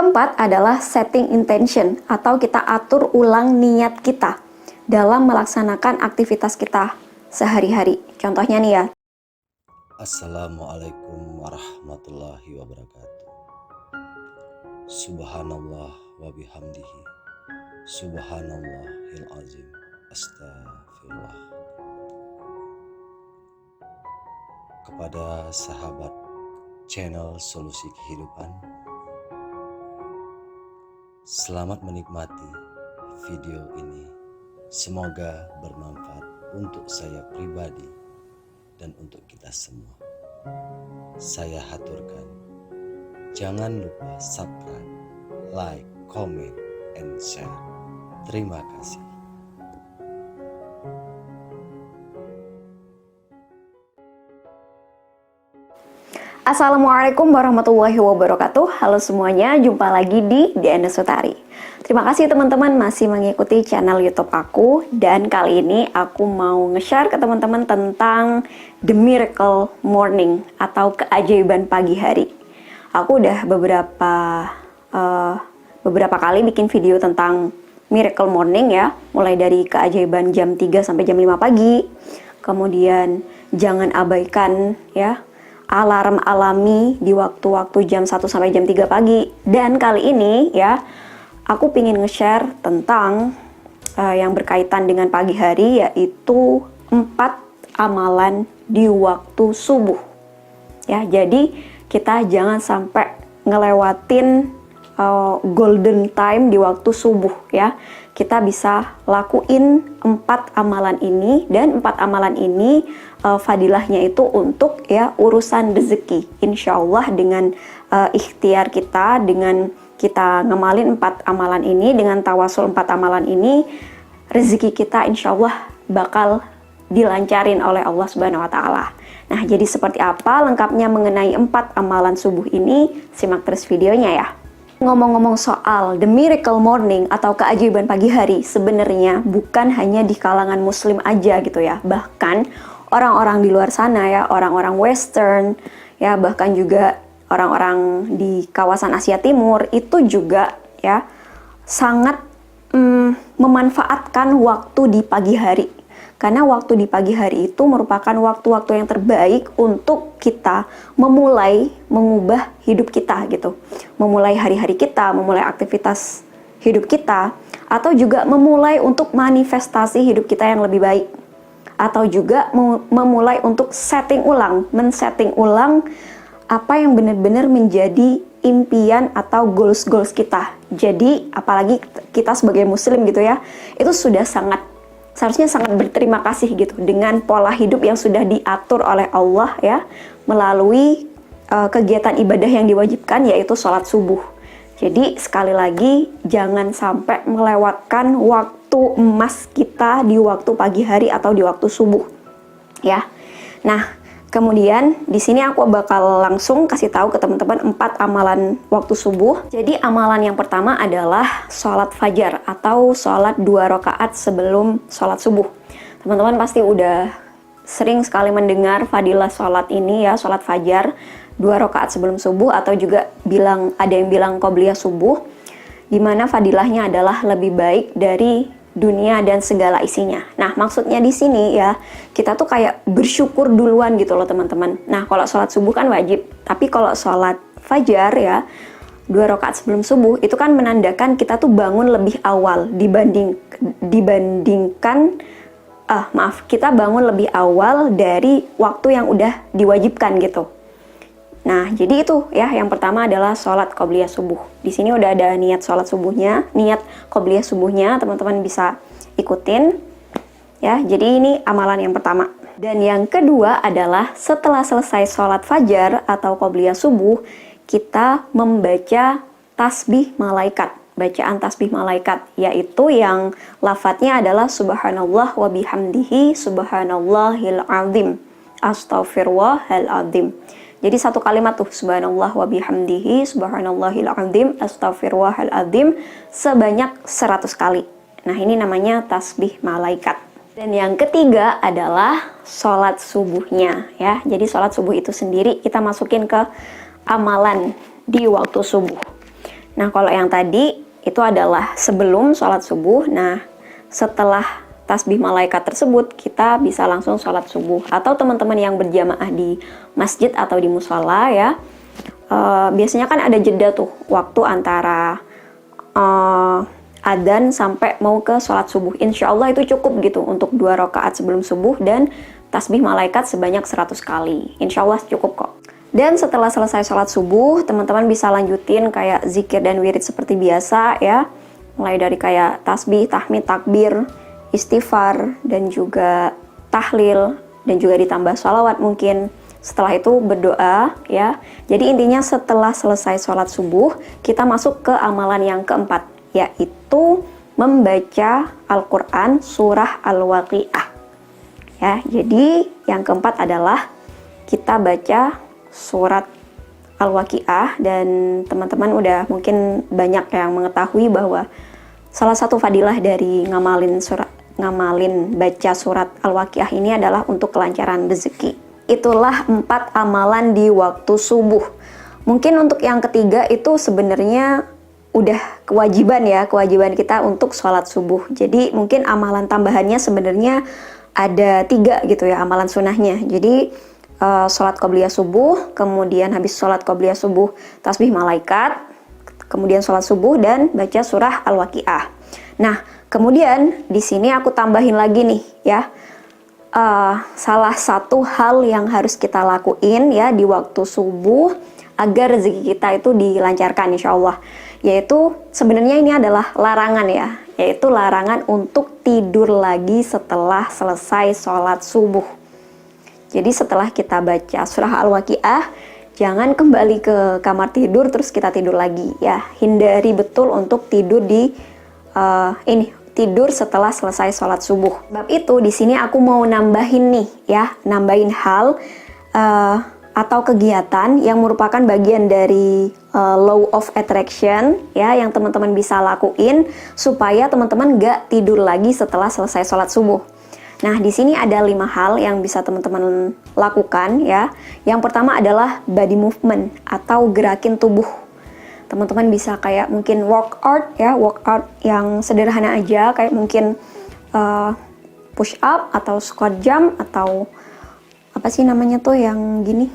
keempat adalah setting intention atau kita atur ulang niat kita dalam melaksanakan aktivitas kita sehari-hari. Contohnya nih ya. Assalamualaikum warahmatullahi wabarakatuh. Subhanallah wa bihamdihi. Subhanallahil azim. Astagfirullah. Kepada sahabat channel Solusi Kehidupan, selamat menikmati video ini. Semoga bermanfaat untuk saya pribadi dan untuk kita semua. Saya haturkan, jangan lupa subscribe, like, comment, and share. Terima kasih. Assalamualaikum warahmatullahi wabarakatuh. Halo semuanya, jumpa lagi di DNS Sutari. Terima kasih teman-teman masih mengikuti channel YouTube aku. Dan kali ini aku mau nge-share ke teman-teman tentang The Miracle Morning atau keajaiban pagi hari. Aku udah beberapa kali bikin video tentang Miracle Morning ya. Mulai dari keajaiban jam 3 sampai jam 5 pagi. Kemudian jangan abaikan ya alarm alami di waktu-waktu jam 1 sampai jam 3 pagi. Dan kali ini ya, aku ingin nge-share tentang yang berkaitan dengan pagi hari, yaitu 4 amalan di waktu subuh. Ya, jadi kita jangan sampai ngelewatin golden time di waktu subuh ya. Kita bisa lakuin 4 amalan ini, dan 4 amalan ini fadilahnya itu untuk ya urusan rezeki. Insya Allah dengan ikhtiar kita, dengan kita ngamalin 4 amalan ini, dengan tawasul 4 amalan ini, rezeki kita insya Allah bakal dilancarin oleh Allah Subhanahu wa Ta'ala. Nah, jadi seperti apa lengkapnya mengenai 4 amalan subuh ini? Simak terus videonya ya. Ngomong-ngomong soal The Miracle Morning atau keajaiban pagi hari, sebenarnya bukan hanya di kalangan muslim aja gitu ya. Bahkan orang-orang di luar sana ya, orang-orang western ya, bahkan juga orang-orang di kawasan Asia Timur itu juga ya sangat memanfaatkan waktu di pagi hari. Karena waktu di pagi hari itu merupakan waktu-waktu yang terbaik untuk kita memulai mengubah hidup kita gitu. Memulai hari-hari kita, memulai aktivitas hidup kita, atau juga memulai untuk manifestasi hidup kita yang lebih baik. Atau juga memulai untuk men-setting ulang apa yang benar-benar menjadi impian atau goals kita. Jadi apalagi kita sebagai muslim gitu ya, itu seharusnya sangat berterima kasih gitu dengan pola hidup yang sudah diatur oleh Allah ya, melalui kegiatan ibadah yang diwajibkan, yaitu sholat subuh. Jadi sekali lagi jangan sampai melewatkan waktu emas kita di waktu pagi hari atau di waktu subuh ya. Nah, kemudian di sini aku bakal langsung kasih tahu ke teman-teman 4 amalan waktu subuh. Jadi amalan yang pertama adalah sholat fajar atau sholat 2 rakaat sebelum sholat subuh. Teman-teman pasti udah sering sekali mendengar fadilah sholat ini ya, sholat fajar 2 rakaat sebelum subuh, atau juga ada yang bilang qobliyah subuh, dimana fadilahnya adalah lebih baik dari dunia dan segala isinya. Nah, maksudnya di sini ya, kita tuh kayak bersyukur duluan gitu loh teman-teman. Nah, kalau sholat subuh kan wajib, tapi kalau sholat fajar ya, 2 rakaat sebelum subuh, itu kan menandakan kita tuh bangun lebih awal kita bangun lebih awal dari waktu yang udah diwajibkan gitu. Nah, jadi itu ya, yang pertama adalah sholat qobliyah subuh. Di sini udah ada niat sholat subuhnya, niat qobliyah subuhnya, teman-teman bisa ikutin ya. Jadi ini amalan yang pertama. Dan yang kedua adalah setelah selesai sholat fajar atau qobliyah subuh, kita membaca tasbih malaikat, bacaan tasbih malaikat, yaitu yang lafadznya adalah subhanallah wa bihamdihi subhanallahil azim, astaghfirullahal azim. Jadi satu kalimat tuh, subhanallah wa bihamdihi subhanallahil azim astaghfirullahal azim, sebanyak 100 kali. Nah, ini namanya tasbih malaikat. Dan yang ketiga adalah sholat subuhnya ya. Jadi sholat subuh itu sendiri kita masukin ke amalan di waktu subuh. Nah, kalau yang tadi itu adalah sebelum sholat subuh. Nah, setelah tasbih malaikat tersebut, kita bisa langsung sholat subuh. Atau teman-teman yang berjamaah di masjid atau di musola ya, biasanya kan ada jeda tuh waktu antara adzan sampai mau ke sholat subuh. Insya Allah itu cukup gitu untuk 2 rakaat sebelum subuh dan tasbih malaikat sebanyak 100 kali. Insya Allah cukup kok. Dan setelah selesai sholat subuh, teman-teman bisa lanjutin kayak zikir dan wirid seperti biasa ya. Mulai dari kayak tasbih, tahmid, takbir, istighfar, dan juga tahlil, dan juga ditambah sholawat mungkin. Setelah itu berdoa ya. Jadi intinya setelah selesai sholat subuh, kita masuk ke amalan yang keempat, yaitu membaca Al-Quran surah Al-Waqi'ah. Ya, jadi yang keempat adalah kita baca surat Al-Waqi'ah, dan teman-teman udah mungkin banyak yang mengetahui bahwa salah satu fadilah dari ngamalin baca surat Al-Waqi'ah ini adalah untuk kelancaran rezeki. Itulah 4 amalan di waktu subuh. Mungkin untuk yang ketiga itu sebenarnya udah kewajiban kita untuk sholat subuh. Jadi mungkin amalan tambahannya sebenarnya ada 3 gitu ya, amalan sunnahnya. Jadi sholat qobliyah subuh, kemudian habis sholat qobliyah subuh tasbih malaikat, kemudian sholat subuh dan baca surah Al-Waqi'ah. Nah, kemudian di sini aku tambahin lagi nih ya, salah satu hal yang harus kita lakuin ya di waktu subuh agar rezeki kita itu dilancarkan insya Allah, yaitu sebenarnya ini adalah larangan ya, yaitu larangan untuk tidur lagi setelah selesai sholat subuh. Jadi setelah kita baca surah Al-Waqi'ah, jangan kembali ke kamar tidur terus kita tidur lagi ya. Hindari betul untuk tidur di tidur setelah selesai sholat subuh. Sebab itu di sini aku mau nambahin nih ya, nambahin hal atau kegiatan yang merupakan bagian dari law of attraction ya, yang teman-teman bisa lakuin supaya teman-teman gak tidur lagi setelah selesai sholat subuh. Nah, di sini ada 5 hal yang bisa teman-teman lakukan ya. Yang pertama adalah body movement atau gerakin tubuh. Teman-teman bisa kayak mungkin workout yang sederhana aja, kayak mungkin push up atau squat jump atau apa sih namanya tuh yang gini,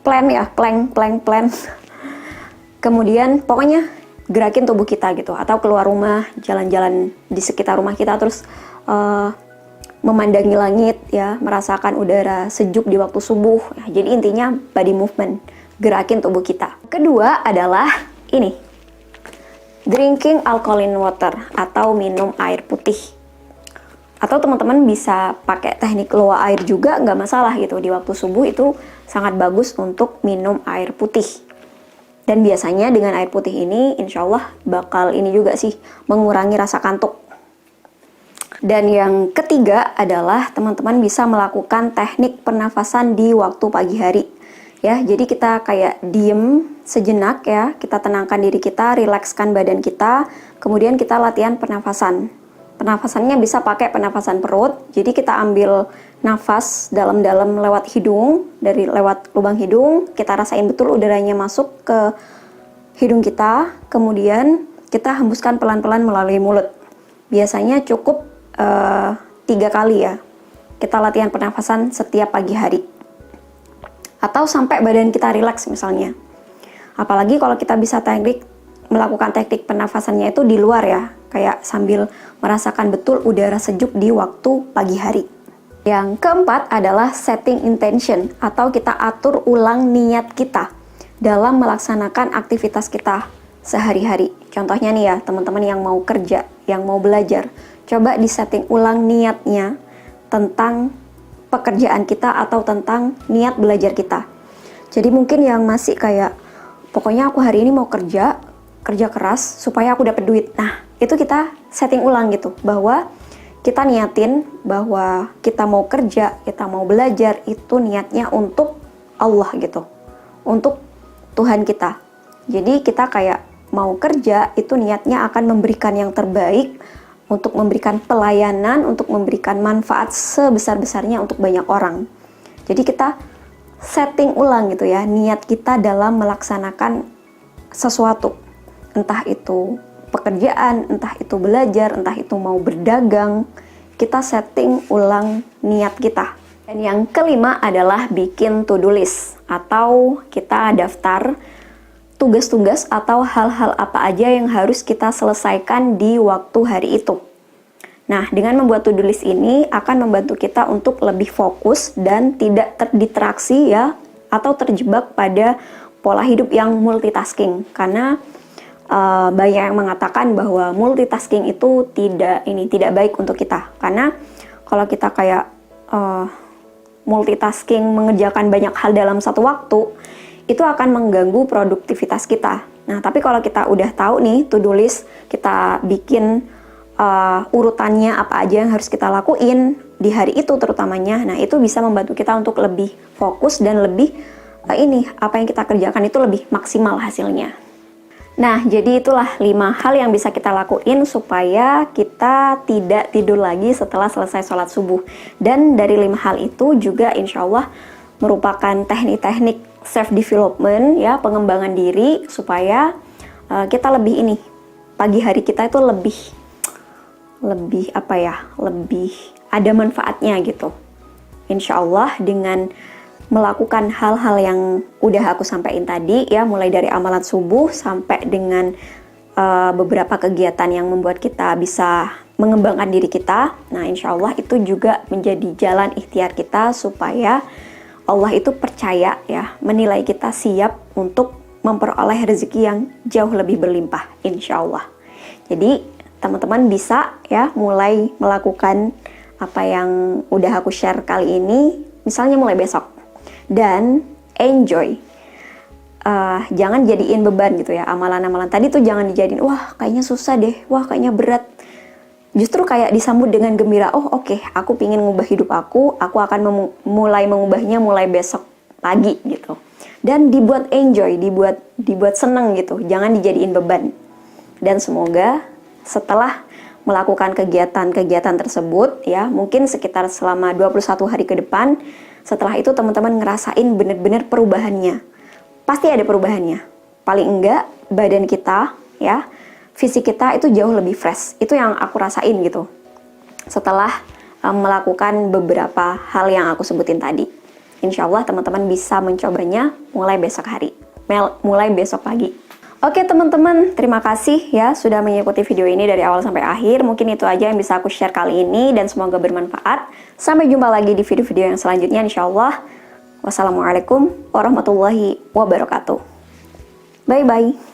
plank. Kemudian pokoknya gerakin tubuh kita gitu, atau keluar rumah, jalan-jalan di sekitar rumah kita, terus memandangi langit ya, merasakan udara sejuk di waktu subuh ya. Jadi intinya body movement, gerakin tubuh kita. Kedua adalah ini, drinking alkaline water atau minum air putih. Atau teman-teman bisa pakai teknik luwak air juga, nggak masalah gitu. Di waktu subuh itu sangat bagus untuk minum air putih. Dan biasanya dengan air putih ini insya Allah bakal ini juga sih, mengurangi rasa kantuk. Dan yang ketiga adalah teman-teman bisa melakukan teknik pernafasan di waktu pagi hari. Ya, jadi kita kayak diem sejenak ya, kita tenangkan diri kita, rilekskan badan kita, kemudian kita latihan pernafasan. Pernafasannya bisa pakai pernafasan perut, jadi kita ambil nafas dalam-dalam lewat hidung, dari lewat lubang hidung, kita rasain betul udaranya masuk ke hidung kita, kemudian kita hembuskan pelan-pelan melalui mulut. Biasanya cukup 3 kali ya, kita latihan pernafasan setiap pagi hari. Atau sampai badan kita rileks misalnya. Apalagi kalau kita bisa melakukan teknik pernafasannya itu di luar ya, kayak sambil merasakan betul udara sejuk di waktu pagi hari. Yang keempat adalah setting intention, atau kita atur ulang niat kita dalam melaksanakan aktivitas kita sehari-hari. Contohnya nih ya, teman-teman yang mau kerja, yang mau belajar, coba disetting ulang niatnya tentang pekerjaan kita atau tentang niat belajar kita. Jadi mungkin yang masih kayak, pokoknya aku hari ini mau kerja keras supaya aku dapat duit. Nah, itu kita setting ulang gitu, bahwa kita niatin bahwa kita mau kerja, kita mau belajar, itu niatnya untuk Allah gitu, untuk Tuhan kita. Jadi kita kayak mau kerja, itu niatnya akan memberikan yang terbaik, untuk memberikan pelayanan, untuk memberikan manfaat sebesar-besarnya untuk banyak orang. Jadi kita setting ulang gitu ya, niat kita dalam melaksanakan sesuatu. entah itu pekerjaan, entah itu belajar, entah itu mau berdagang, kita setting ulang niat kita. Dan yang kelima adalah bikin to-do list, atau kita daftar tugas-tugas atau hal-hal apa aja yang harus kita selesaikan di waktu hari itu. Nah, dengan membuat to-do list ini akan membantu kita untuk lebih fokus dan tidak terdistraksi ya, atau terjebak pada pola hidup yang multitasking. Karena banyak yang mengatakan bahwa multitasking itu tidak baik untuk kita. Karena kalau kita kayak multitasking mengerjakan banyak hal dalam satu waktu, itu akan mengganggu produktivitas kita. Nah, tapi kalau kita udah tahu nih to-do list, kita bikin urutannya apa aja yang harus kita lakuin di hari itu terutamanya. Nah, itu bisa membantu kita untuk lebih fokus dan lebih apa yang kita kerjakan itu lebih maksimal hasilnya. Nah, jadi itulah 5 hal yang bisa kita lakuin supaya kita tidak tidur lagi setelah selesai sholat subuh. Dan dari 5 hal itu juga insya Allah merupakan teknik-teknik self-development ya, pengembangan diri supaya kita lebih pagi hari kita itu lebih ada manfaatnya gitu. Insya Allah dengan melakukan hal-hal yang udah aku sampaikan tadi ya, mulai dari amalan subuh sampai dengan beberapa kegiatan yang membuat kita bisa mengembangkan diri kita. Nah, insya Allah itu juga menjadi jalan ikhtiar kita supaya Allah itu percaya ya, menilai kita siap untuk memperoleh rezeki yang jauh lebih berlimpah, insya Allah. Jadi teman-teman bisa ya mulai melakukan apa yang udah aku share kali ini, misalnya mulai besok. Dan enjoy. Jangan jadiin beban gitu ya, amalan-amalan tadi tuh jangan dijadiin, wah kayaknya susah deh, wah kayaknya berat. Justru kayak disambut dengan gembira, oh oke, aku pingin ngubah hidup aku akan mulai mengubahnya mulai besok pagi gitu. Dan dibuat enjoy, dibuat seneng gitu, jangan dijadiin beban. Dan semoga setelah melakukan kegiatan-kegiatan tersebut ya, mungkin sekitar selama 21 hari ke depan, setelah itu teman-teman ngerasain bener-bener perubahannya. Pasti ada perubahannya. Paling enggak badan kita ya, fisik kita itu jauh lebih fresh. Itu yang aku rasain gitu setelah melakukan beberapa hal yang aku sebutin tadi. Insya Allah teman-teman bisa mencobanya mulai besok hari, mulai besok pagi. Oke teman-teman, terima kasih ya sudah mengikuti video ini dari awal sampai akhir. Mungkin itu aja yang bisa aku share kali ini dan semoga bermanfaat. Sampai jumpa lagi di video-video yang selanjutnya insya Allah. Wassalamualaikum warahmatullahi wabarakatuh. Bye-bye.